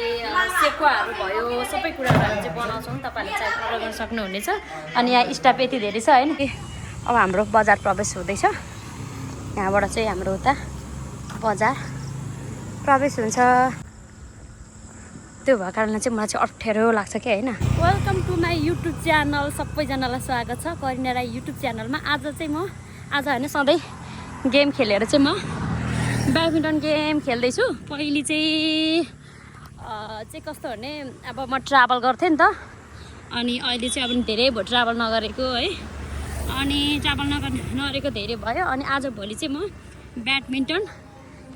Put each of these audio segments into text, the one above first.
सेकुवाहरू भयो सबै कुराहरू हामी चाहिँ बनाउँछौँ। तपाईँहरूले चाहिँ अर्डर गर्न सक्नुहुनेछ। अनि यहाँ स्टाफ यति धेरै छ होइन। अब हाम्रो बजार प्रवेश हुँदैछ। यहाँबाट चाहिँ हाम्रो उता बजार प्रवेश हुन्छ। त्यो भएको कारणले चाहिँ मलाई चाहिँ अप्ठ्यारो लाग्छ कि होइन। Welcome to my YouTube channel. सबैजनालाई स्वागत छ करिना राई युट्युब च्यानलमा। आज होइन सधैँ गेम खेलेर चाहिँ म ब्याडमिन्टन गेम खेल्दैछु। पहिले चाहिँ कस्तो भने अब म ट्राभल गर्थेँ नि त। अनि अहिले चाहिँ अब धेरै भयो ट्राभल नगरेको है। अनि ट्राभल नगरेको धेरै भयो। अनि आजभोलि चाहिँ म ब्याडमिन्टन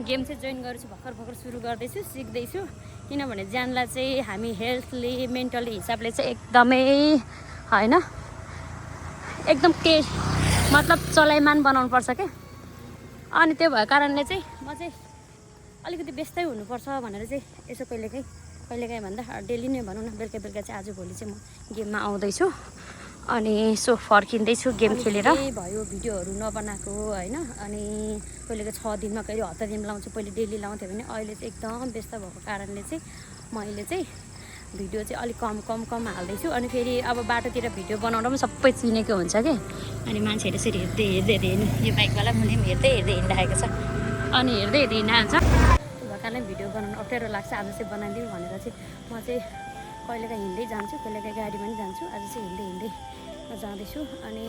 गेम चाहिँ जोइन गरेछु। भर्खर सुरु गर्दैछु, सिक्दैछु। किनभने ज्यानलाई चाहिँ हामी हेल्थली मेन्टली हिसाबले चाहिँ एकदमै होइन एकदम मतलब चलाइमान बनाउनु पर्छ क्या। अनि त्यो भएको कारणले चाहिँ म चाहिँ अलिकति व्यस्तै हुनुपर्छ भनेर चाहिँ यसो कहिलेकाहीँ भन्दा डेली नै भनौँ न, बेलुका चाहिँ आजभोलि चाहिँ म गेममा आउँदैछु। अनि यसो फर्किँदैछु गेम खेलेर। भयो भिडियोहरू नबनाएको होइन। अनि कहिलेको 6 दिनमा कहिले हप्ता दिन लाउँछु, पहिले डेली लाउँथेँ भने अहिले चाहिँ एकदम व्यस्त भएको कारणले चाहिँ मैले चाहिँ भिडियो चाहिँ अलिक कम हाल्दैछु। अनि फेरि अब बाटोतिर भिडियो बनाउँदा पनि सबै चिनेको हुन्छ कि। अनि मान्छेहरू यसरी हेर्दै यो बाइकवाला पनि हेर्दै हिँडिरहेको छ। अनि हेर्दै हिँडिहाल्छ। त्यो भएको कारणले भिडियो बनाउनु अप्ठ्यारो लाग्छ। आज चाहिँ बनाइदिउँ भनेर चाहिँ म चाहिँ कहिलेकाहीँ हिँड्दै जान्छु, कहिलेकाहीँ गाडीमा पनि जान्छु। आज चाहिँ हिँड्दै जाँदैछु। अनि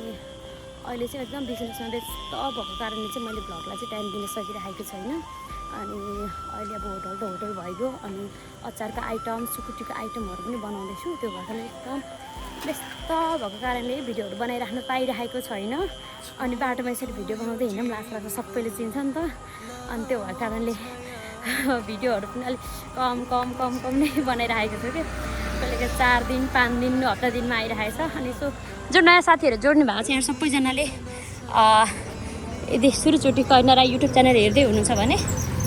अहिले चाहिँ एकदम बिजनेसमा व्यस्त भएको कारणले चाहिँ मैले भ्लगलाई चाहिँ टाइम दिन सकिरहेको छैन। अनि अहिले अब होटल भइगयो। अनि अचारको आइटम, सुकुटीको आइटमहरू पनि बनाउँदैछु। त्यो भएर एकदम व्यस्त भएको कारणले भिडियोहरू बनाइराख्नु पाइरहेको छैन। अनि बाटोमा यसरी भिडियो बनाउँदै हिँड्नु पनि लाग्छ, सबैले चिन्छ नि त। अनि त्यो भएको कारणले भिडियोहरू पनि अलिक कम नै बनाइरहेको छु कि। कहिलेकाहीँ 4 दिन 5 दिन हप्ता दिनमा आइरहेको छ। अनि यसो जो नयाँ साथीहरू जोड्नु भएको छ यहाँ सबैजनाले यदि सुरुचोटि करिना राई युट्युब च्यानल हेर्दै हुनुहुन्छ भने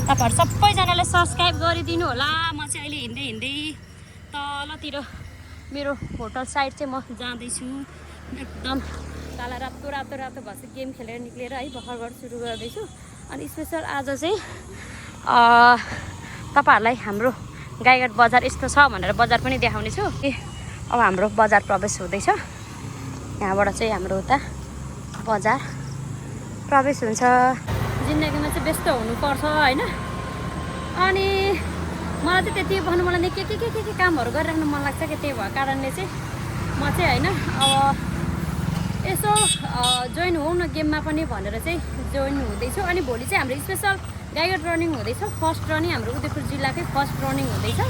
तपाईँहरू सबैजनाले सब्सक्राइब गरिदिनु होला। म चाहिँ अहिले हिँड्दै तलतिर मेरो होटल साइड चाहिँ म जाँदैछु। एकदम काला रातो भएपछि गेम खेलेर निक्लेर है भर्खर सुरु गर्दैछु। अनि स्पेसल आज चाहिँ तपाईँहरूलाई हाम्रो गाईघाट बजार यस्तो छ भनेर बजार पनि देखाउने छु। अब हाम्रो बजार प्रवेश हुँदैछ। यहाँबाट चाहिँ हाम्रो उता बजार प्रवेश हुन्छ। जिन्दगीमा चाहिँ व्यस्त हुनुपर्छ होइन। अनि मलाई चाहिँ त्यति भन्नु मलाई नै के कामहरू गरिराख्नु मन लाग्छ कि। त्यही भएको कारणले चाहिँ म चाहिँ होइन अब यसो जोइन होऊ न गेममा पनि भनेर चाहिँ जोइन हुँदैछु। अनि भोलि चाहिँ हाम्रो स्पेसल गाईघाट रनिङ हुँदैछ। फर्स्ट रनिङ हाम्रो उदयपुर जिल्लाकै फर्स्ट रनिङ हुँदैछ।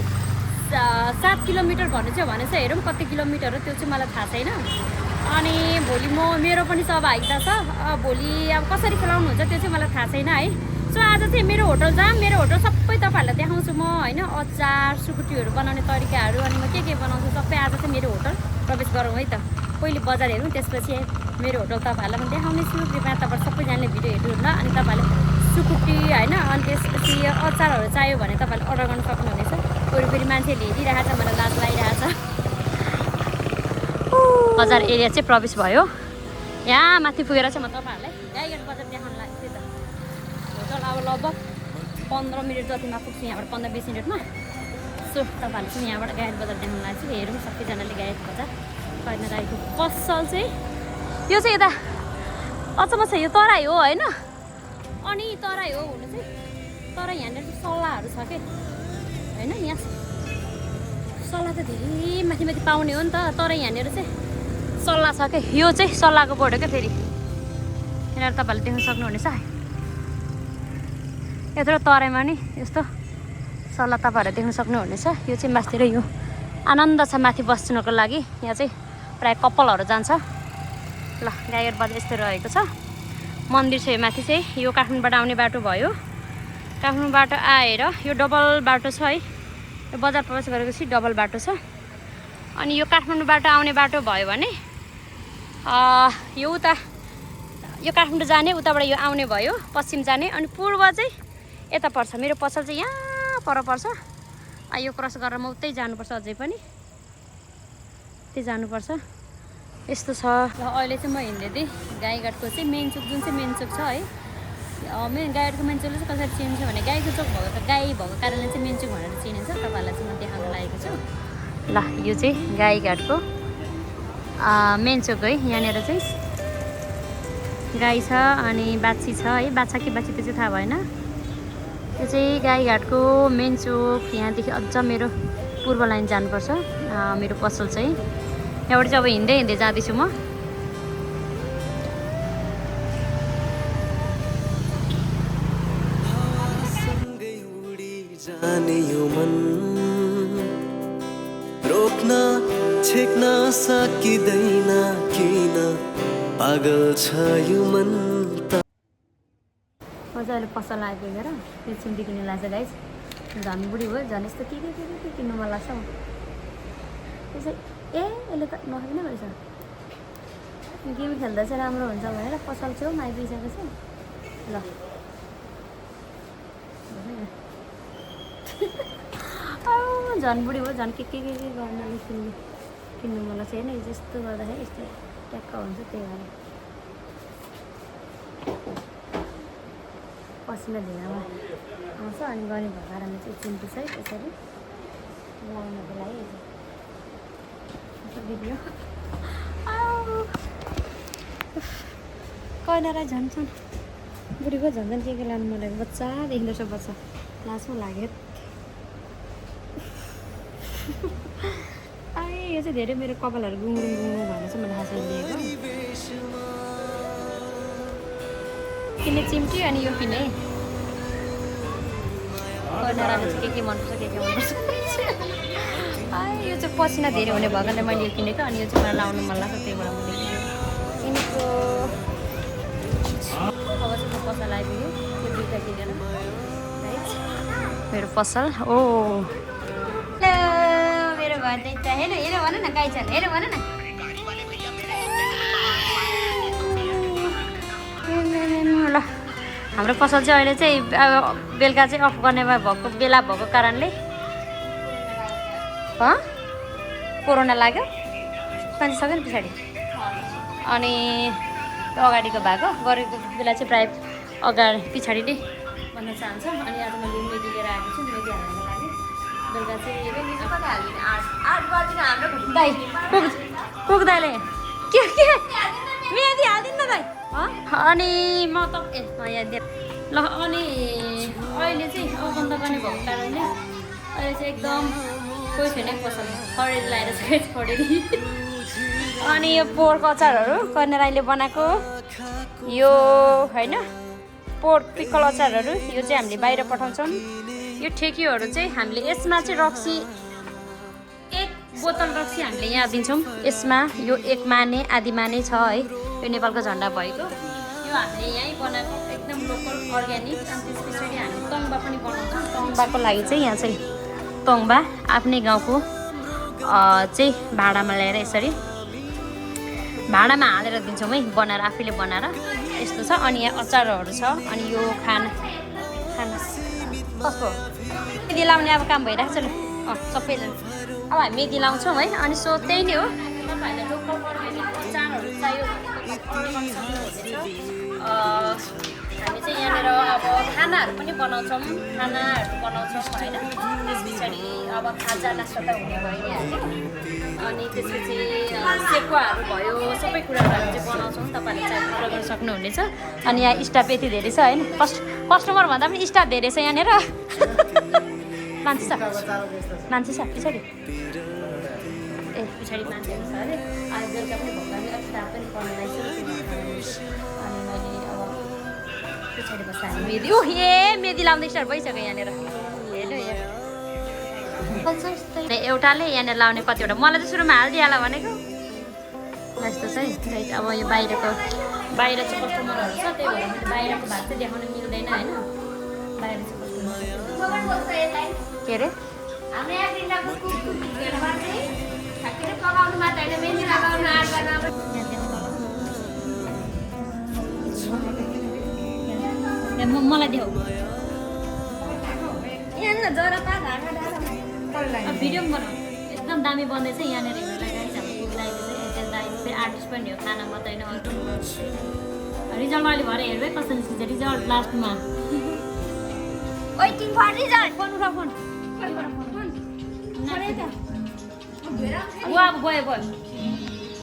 7 किलोमिटर भन्नु चाहिँ भनेछ। हेरौँ कति किलोमिटर हो त्यो चाहिँ मलाई थाहा छैन। अनि भोलि मेरो पनि सहभागिता छ। भोलि अब कसरी खेलाउनुहुन्छ त्यो चाहिँ मलाई थाहा छैन है। सो आज चाहिँ मेरो होटल सबै तपाईँहरूलाई देखाउँछु म होइन। अचार सुकुटीहरू बनाउने तरिकाहरू अनि म के बनाउँछु सबै आज चाहिँ मेरो होटल प्रवेश गरौँ है त। पहिले बजार हेरौँ, त्यसपछि मेरो होटल तपाईँहरूलाई पनि देखाउने छु। कृपया तपाईँ सबैजनाले भिडियो हेर्नु होला। अनि तपाईँहरूले सुकुटी होइन अनि त्यसपछि अचारहरू चाहियो भने तपाईँहरूले अर्डर गर्न सक्नुहुनेछ। फेरि मान्छेले हेरिरहेछ मलाई लाज लागिरहेछ। बजार एरिया चाहिँ प्रवेश भयो। यहाँ माथि पुगेर चाहिँ म तपाईँहरूलाई गाईघाट बजार देखाउन लाग्छु त। होटल अब लगभग 15 मिनट जतिमा पुग्छु, यहाँबाट 15-20 मिनटमा। सो तपाईँहरूले चाहिँ यहाँबाट गाईघाट बजार देखाउन लाग्छु। हेरौँ सबैजनाले गाईघाट बजार करिना राईको पसल चाहिँ यो चाहिँ यता अचम्म छ। यो तराई हो होइन। अनि तराई हो हुनु चाहिँ तर यहाँनिर चाहिँ सल्लाहहरू छ कि होइन। यहाँ सल्लाह त धेरै माथि पाउने हो नि त। तर यहाँनिर चाहिँ सल्लाह छ क्या। यो चाहिँ सल्लाहको बोर्ड हो क्या। फेरि यहाँनिर तपाईँहरूले देख्न सक्नुहुनेछ। यत्रो तराईमा नि यस्तो सल्लाह तपाईँहरूले देख्न सक्नुहुनेछ। यो चाहिँ माथितिर यो आनन्द छ माथि बस्नुको लागि। यहाँ चाहिँ प्रायः कपालहरू जान्छ। ल गाईघाट बजार यस्तो रहेको छ। मन्दिर छ यो माथि चाहिँ। यो काठमाडौँबाट आउने बाटो भयो। काठमाडौँबाट आएर यो डबल बाटो छ है। यो बजार प्रवेश गरेपछि डबल बाटो छ। अनि यो काठमाडौँबाट आउने बाटो भयो भने यो काठमाडौँ जाने, उताबाट यो आउने भयो पश्चिम जाने। अनि पूर्व चाहिँ यता पर्छ। मेरो पसल चाहिँ यहाँ पर पर्छ। यो क्रस गरेर म उतै जानुपर्छ। अझै पनि त्यही जानुपर्छ। यस्तो छ। र अहिले चाहिँ म हिँड्दै गाईघाटको चाहिँ मेन चोक जुन चाहिँ मेन चोक छ है। गाईघाटको मेन चोकले चाहिँ कसरी चिनिन्छ भने गाईको चोक भएको गाई भएको कारणले चाहिँ मेन चोक भनेर चिनिन्छ। तपाईँहरूलाई चाहिँ म देखाउँछु। लागेको छु ल यो चाहिँ गाईघाटको मेन चोक है यहाँनिर चाहिँ गाई छ अनि बाछी छ है बाछा कि बाछी त्यो चाहिँ थाहा भएन त्यो चाहिँ गाईघाटको मेन चोक यहाँदेखि अझ मेरो पूर्व लाइन जानुपर्छ मेरो पसल चाहिँ यहाँबाट चाहिँ अब हिँड्दै हिँड्दै जाँदैछु म रोक्न छेक्न सकिँदैन किन पागल छ यो मन मजाले पसल आइपुगेर त्यो चिम्टी किन्नु लाग्छ गाइस झन् बुढी भयो झन् यस्तो के किन्नु मन लाग्छ हौ त्यसै ए यसले त नखाने रहेछ गेम खेल्दा चाहिँ राम्रो हुन्छ भनेर पसल छेउमा आइपुगिसकेको छ ल झन् बुढी भयो झन् के गर्नाले किन्नु मन लाग्छ होइन यस्तो गर्दाखेरि यस्तो ट्याक्क हुन्छ त्यही भएर पसिना ढिँडामा आउँछ अनि गर्ने भएको कारणले चाहिँ चिम्टी छ त्यसरी लगाउनको लागि भिडियो कैनारा झन् छन् बुढीको झन् के लानु मन लाग्यो बच्चा देखिँदो बच्चा लाजमा लाग्यो यो चाहिँ धेरै मेरो कपालहरू गुङ्गुङ भनेर चाहिँ मैले खासै लिएको किन्ने चिम्टी अनि यो किने कैनाराले चाहिँ के मनपर्छ के मनपर्छ यो चाहिँ पसिना धेरै हुने भएकोले मैले यो किनेको अनि यो चाहिँ मलाई लाउनु मन लाग्छ त्यही भएर मैले किनेको अब चाहिँ म पसल आइपुग्यो त्यो दुईवटा किनेर मेरो पसल ओ मेरो घर चाहिँ हेर हेर भन न गाई छ हेर भन न ल हाम्रो पसल चाहिँ अहिले चाहिँ बेलुका चाहिँ अफ गर्ने भएको बेला भएको कारणले कोरोना लाग्यो मान्छे सक्यो नि पछाडि अनि अगाडिको भएको गरेको बेला चाहिँ प्रायः अगाडि पछाडि नै भन्न चाहन्छ अनि आज मैले मेदी लिएर आएको छु मेदी हाल्नको लागि बेलुका चाहिँ दाइ पुग्दाले के मेदी हालिदिनु न दाइ अनि म त यहाँ ल अनि अहिले चाहिँ बन्द गर्ने भएको कारणले अहिले चाहिँ एकदम कोही छैन पसल खडेरी लगाएर चाहिँ छोडेरी अनि यो पोहोरको अचारहरू कर्नेराईले बनाएको यो होइन पोहोर पिक्कल अचारहरू यो चाहिँ हामीले बाहिर पठाउँछौँ यो ठेकीहरू चाहिँ हामीले यसमा चाहिँ रक्सी एक बोतल रक्सी हामीले यहाँ दिन्छौँ यसमा यो एक माने आधी माने छ है यो नेपालको झन्डा भएको यो हामीले यहीँ बनाएको एकदम लोकल अर्ग्यानिक अनि त्यस पछाडि हामी तङ्बा पनि बनाउँछौँ तङ्बाको लागि चाहिँ यहाँ चाहिँ तङ्बा आफ्नै गाउँको चाहिँ भाँडामा ल्याएर यसरी भाँडामा हालेर दिन्छौँ है बनाएर आफैले बनाएर यस्तो छ अनि यहाँ अचारहरू छ अनि यो खाना कस्तो मेदी लाउने अब काम भइरहेको छ ल सबैजना अब हामी मेदी लाउँछौँ है अनि सो त्यही नै हो तपाईँहरूलाई लोकल अर्ग्यानिक अचारहरू चाहियो हामी चाहिँ यहाँनिर अब खानाहरू पनि बनाउँछौँ होइन त्यस पछाडि अब खाजा नास्ता त हुने भयो नि हाल्यो अनि त्यसपछि सेकुवाहरू भयो सबै कुराहरू हामी चाहिँ बनाउँछौँ तपाईँहरूले चाहिँ पुरा गर्न सक्नुहुनेछ अनि यहाँ स्टाफ यति धेरै छ होइन कस्टमर भन्दा पनि स्टाफ धेरै छ यहाँनिर मान्छे छ पछाडि ए पछाडि मान्छेहरू छ अरे आज बेलुका पनि भोकाले अलिक स्टाफ पनि पढ्नु लागिसक्यो अनि मैले अब पछाडि बस्दा हामी मेदी ए मेदी लाउँदै स्टार्ट भइसक्यो यहाँनिर हेर्नु एउटाले यहाँनिर लाउने कतिवटा मलाई चाहिँ सुरुमा हालिदिइहाल भनेको यस्तो चाहिँ अब यो बाहिर चाहिँ कस्टमरहरू छ त्यही भएर मैले बाहिरको भाग चाहिँ देखाउन मिल्दैन होइन बाहिर चाहिँ के अरे मलाई देऊ भिडियो पनि बनाऊ एकदम दामी बन्दैछ यहाँनिर हेर्नुलाई गाइस हाम्रो चाहिँ आर्टिस्ट पनि हो खाना मात्रै होइन रिजल्ट अहिले भएर हेर्दै कस्तो निस्किन्छ रिजल्ट लास्टमा वेटिङ फर रिजल्ट फोन उठा फोन अब गयो